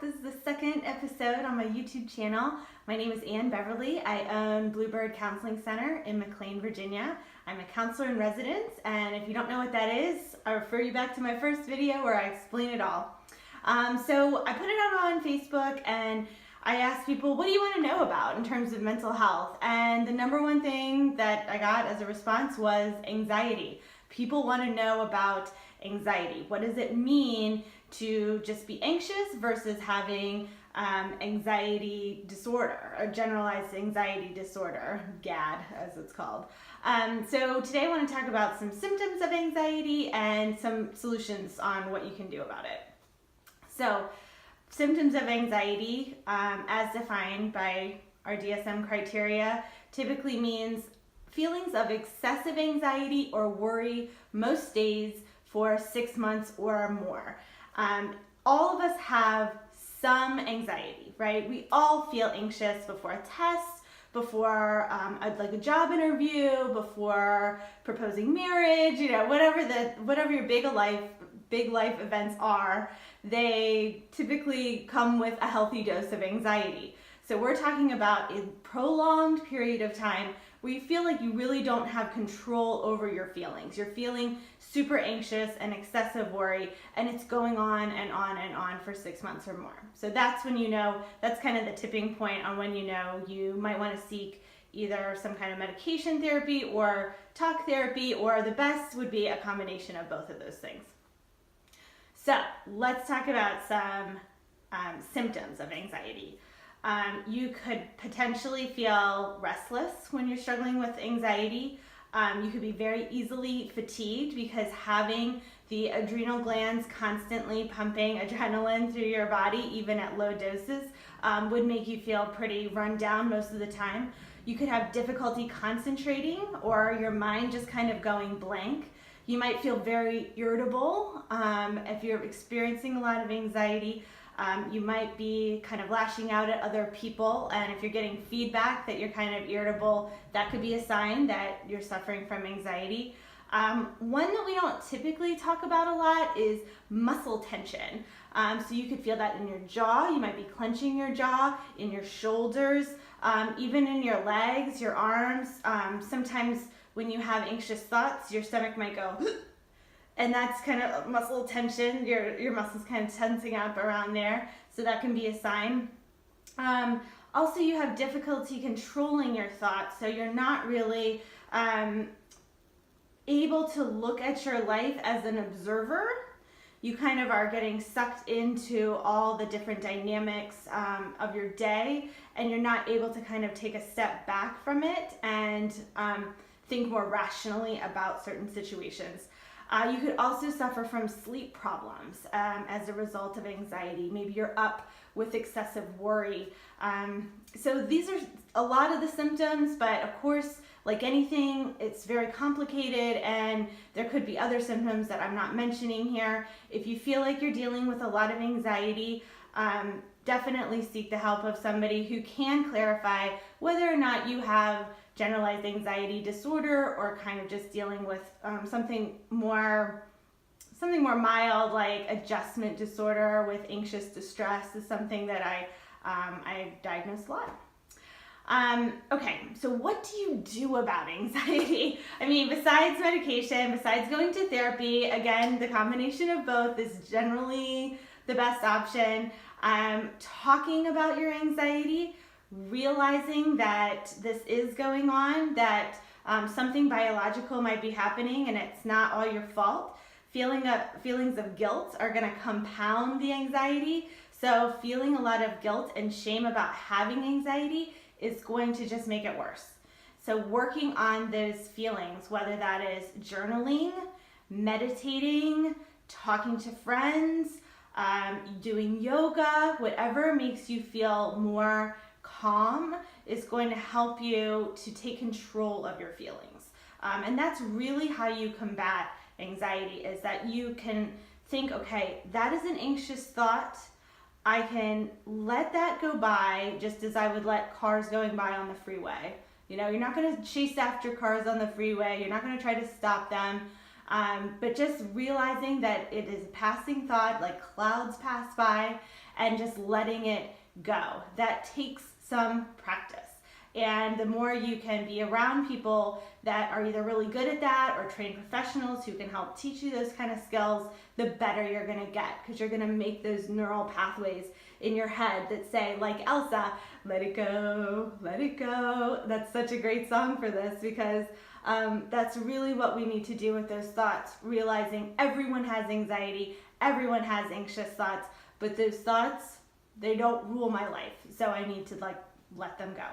This is the second episode on my YouTube channel. My name is Ann Beverly. I own Bluebird Counseling Center in McLean, Virginia. I'm a counselor in residence, and if you don't know what that is, I refer you back to my first video where I explain it all. So I put it out on Facebook and I asked people, what do you want to know about in terms of mental health? And the number one thing that I got as a response was anxiety. People want to know about anxiety. What does it mean to just be anxious versus having anxiety disorder, or generalized anxiety disorder, GAD as it's called. So today I want to talk about some symptoms of anxiety and some solutions on what you can do about it. So symptoms of anxiety, as defined by our DSM criteria, typically means feelings of excessive anxiety or worry most days for 6 months or more. All of us have some anxiety, right? We all feel anxious before a test, before like a job interview, before proposing marriage, whatever your big life events are, they typically come with a healthy dose of anxiety. So we're talking about a prolonged period of time where you feel like you really don't have control over your feelings. You're feeling super anxious and excessive worry, and it's going on and on and on for 6 months or more. So that's when you know, that's kind of the tipping point on when you know you might want to seek either some kind of medication therapy or talk therapy, or the best would be a combination of both of those things. So let's talk about some symptoms of anxiety. You could potentially feel restless when you're struggling with anxiety. You could be very easily fatigued because having the adrenal glands constantly pumping adrenaline through your body, even at low doses, would make you feel pretty run down most of the time. You could have difficulty concentrating, or your mind just kind of going blank. You might feel very irritable if you're experiencing a lot of anxiety. You might be kind of lashing out at other people, and if you're getting feedback that you're kind of irritable, that could be a sign that you're suffering from anxiety. One that we don't typically talk about a lot is muscle tension. So you could feel that in your jaw. You might be clenching your jaw, in your shoulders, even in your legs, your arms. Sometimes when you have anxious thoughts, your stomach might go and that's kind of muscle tension. Your muscles kind of tensing up around there, so that can be a sign. Also, you have difficulty controlling your thoughts, so you're not really able to look at your life as an observer. You kind of are getting sucked into all the different dynamics of your day, and you're not able to kind of take a step back from it and think more rationally about certain situations. You could also suffer from sleep problems as a result of anxiety. Maybe you're up with excessive worry. So these are a lot of the symptoms, but of course, like anything, it's very complicated, and there could be other symptoms that I'm not mentioning here. If you feel like you're dealing with a lot of anxiety, definitely seek the help of somebody who can clarify whether or not you have generalized anxiety disorder, or kind of just dealing with something more mild, like adjustment disorder with anxious distress is something that I diagnosed a lot. Okay, so what do you do about anxiety? I mean, besides medication, besides going to therapy, again, the combination of both is generally the best option. Talking about your anxiety, realizing that this is going on, that something biological might be happening and it's not all your fault. Feelings of guilt are going to compound the anxiety. So feeling a lot of guilt and shame about having anxiety is going to just make it worse. So working on those feelings, whether that is journaling, meditating, talking to friends, doing yoga, whatever makes you feel more calm, is going to help you to take control of your feelings. And that's really how you combat anxiety, is that you can think, okay, that is an anxious thought. I can let that go by just as I would let cars going by on the freeway. You know, you're not going to chase after cars on the freeway. You're not going to try to stop them. But just realizing that it is a passing thought, like clouds pass by, and just letting it go. That takes some practice. And the more you can be around people that are either really good at that or trained professionals who can help teach you those kind of skills, the better you're going to get, because you're going to make those neural pathways in your head that say, like Elsa, let it go, let it go. That's such a great song for this, because that's really what we need to do with those thoughts, realizing everyone has anxiety, everyone has anxious thoughts, but those thoughts, they don't rule my life. So I need to let them go.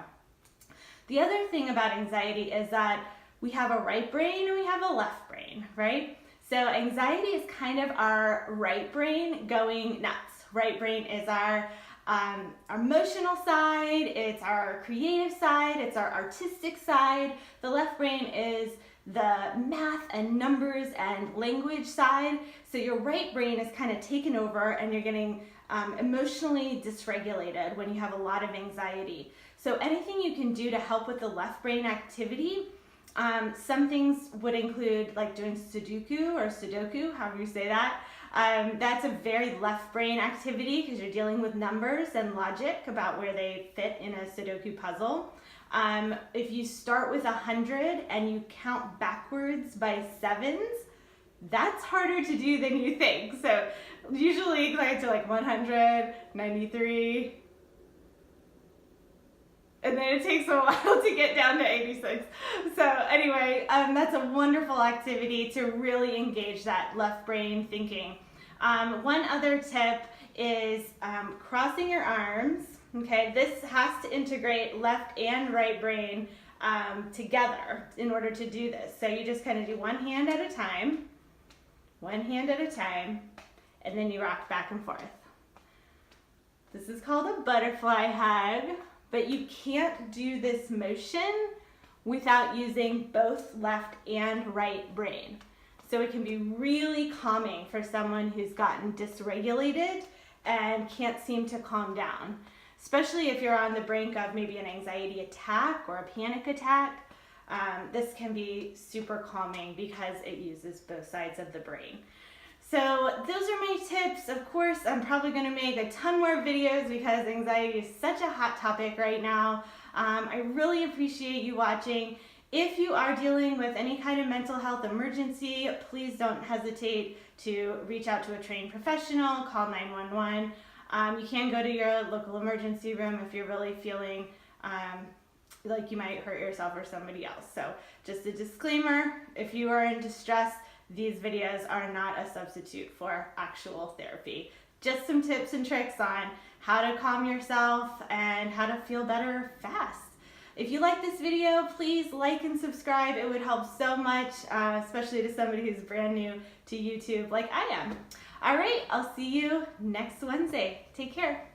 The other thing about anxiety is that we have a right brain and we have a left brain, right? So anxiety is kind of our right brain going nuts. Right brain is our emotional side, it's our creative side, it's our artistic side. The left brain is the math and numbers and language side. So your right brain is kind of taken over and you're getting emotionally dysregulated when you have a lot of anxiety. So anything you can do to help with the left brain activity, some things would include like doing Sudoku, however you say that. That's a very left brain activity because you're dealing with numbers and logic about where they fit in a Sudoku puzzle. If you start with 100 and you count backwards by sevens, that's harder to do than you think. So usually I get to like 100, 93, and then it takes a while to get down to 86. So anyway, that's a wonderful activity to really engage that left brain thinking. One other tip is crossing your arms. Okay, this has to integrate left and right brain together in order to do this. So you just kind of do one hand at a time, and then you rock back and forth. This is called a butterfly hug. But you can't do this motion without using both left and right brain. So it can be really calming for someone who's gotten dysregulated and can't seem to calm down, especially if you're on the brink of maybe an anxiety attack or a panic attack. This can be super calming because it uses both sides of the brain. So those are my tips. Of course, I'm probably going to make a ton more videos because anxiety is such a hot topic right now. I really appreciate you watching. If you are dealing with any kind of mental health emergency, please don't hesitate to reach out to a trained professional, call 911. You can go to your local emergency room if you're really feeling like you might hurt yourself or somebody else. So just a disclaimer, if you are in distress, these videos are not a substitute for actual therapy. Just some tips and tricks on how to calm yourself and how to feel better fast. If you like this video, please like and subscribe. It would help so much, especially to somebody who's brand new to YouTube like I am. All right, I'll see you next Wednesday. Take care.